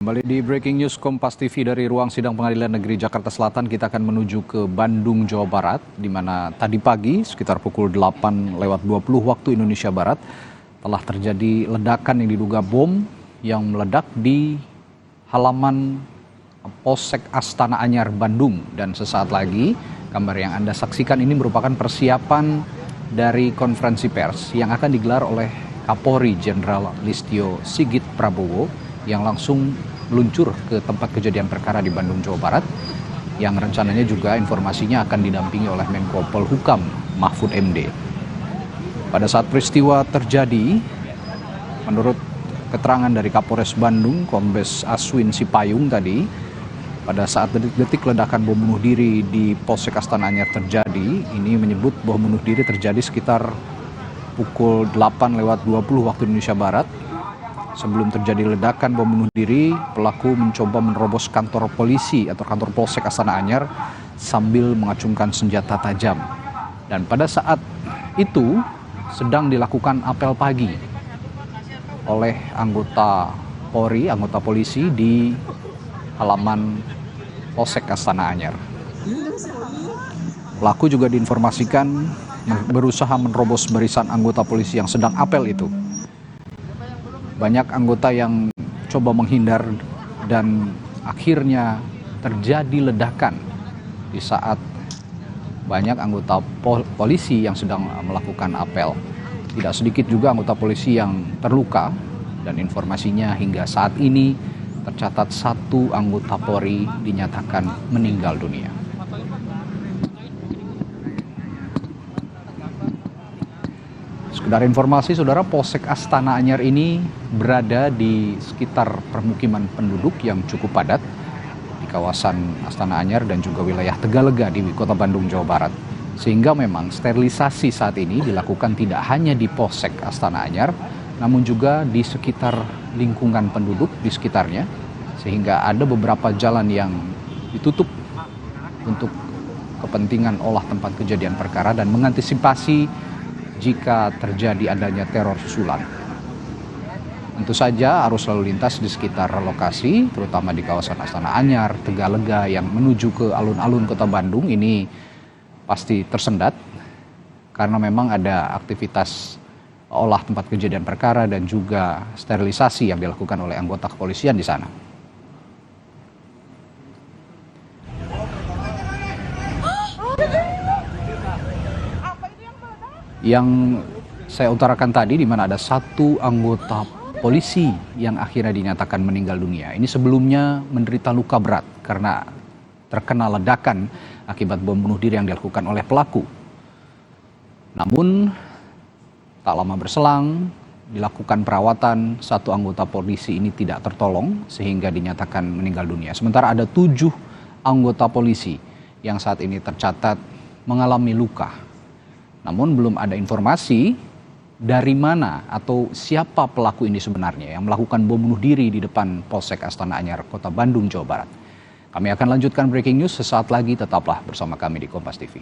Kembali di Breaking News Kompas TV dari ruang sidang Pengadilan Negeri Jakarta Selatan, kita akan menuju ke Bandung, Jawa Barat, di mana tadi pagi sekitar pukul 8:20 waktu Indonesia Barat telah terjadi ledakan yang diduga bom yang meledak di halaman Polsek Astana Anyar, Bandung. Dan sesaat lagi gambar yang Anda saksikan ini merupakan persiapan dari konferensi pers yang akan digelar oleh Kapolri Jenderal Listio Sigit Prabowo yang langsung meluncur ke tempat kejadian perkara di Bandung, Jawa Barat, yang rencananya juga informasinya akan didampingi oleh Menko Polhukam Mahfud MD. Pada saat peristiwa terjadi, menurut keterangan dari Kapolres Bandung, Kombes Aswin Sipayung tadi, pada saat detik-detik ledakan bom bunuh diri di Polsek Astana Anyar terjadi, ini menyebut bom bunuh diri terjadi sekitar pukul 8:20 waktu Indonesia Barat. Sebelum terjadi ledakan bom bunuh diri, pelaku mencoba menerobos kantor polisi atau kantor Polsek Astana Anyar sambil mengacungkan senjata tajam. Dan pada saat itu sedang dilakukan apel pagi oleh anggota Polri, anggota polisi di halaman Polsek Astana Anyar. Pelaku juga diinformasikan berusaha menerobos barisan anggota polisi yang sedang apel itu. Banyak anggota yang coba menghindar dan akhirnya terjadi ledakan di saat banyak anggota polisi yang sedang melakukan apel. Tidak sedikit juga anggota polisi yang terluka, dan informasinya hingga saat ini tercatat 1 anggota Polri dinyatakan meninggal dunia. Sekedar informasi, saudara, Polsek Astana Anyar ini berada di sekitar permukiman penduduk yang cukup padat di kawasan Astana Anyar dan juga wilayah Tegalega di Kota Bandung, Jawa Barat. Sehingga memang sterilisasi saat ini dilakukan tidak hanya di Polsek Astana Anyar, namun juga di sekitar lingkungan penduduk di sekitarnya, sehingga ada beberapa jalan yang ditutup untuk kepentingan olah tempat kejadian perkara dan mengantisipasi jika terjadi adanya teror susulan. Tentu saja arus lalu lintas di sekitar lokasi, terutama di kawasan Astana Anyar, Tegalega yang menuju ke alun-alun Kota Bandung ini pasti tersendat karena memang ada aktivitas olah tempat kejadian perkara dan juga sterilisasi yang dilakukan oleh anggota kepolisian di sana. Yang saya utarakan tadi, di mana ada 1 anggota polisi yang akhirnya dinyatakan meninggal dunia. Ini sebelumnya menderita luka berat karena terkena ledakan akibat bom bunuh diri yang dilakukan oleh pelaku. Namun tak lama berselang dilakukan perawatan, 1 anggota polisi ini tidak tertolong sehingga dinyatakan meninggal dunia. Sementara ada 7 anggota polisi yang saat ini tercatat mengalami luka. Namun belum ada informasi dari mana atau siapa pelaku ini sebenarnya yang melakukan bom bunuh diri di depan Polsek Astana Anyar, Kota Bandung, Jawa Barat. Kami akan lanjutkan Breaking News sesaat lagi, tetaplah bersama kami di Kompas TV.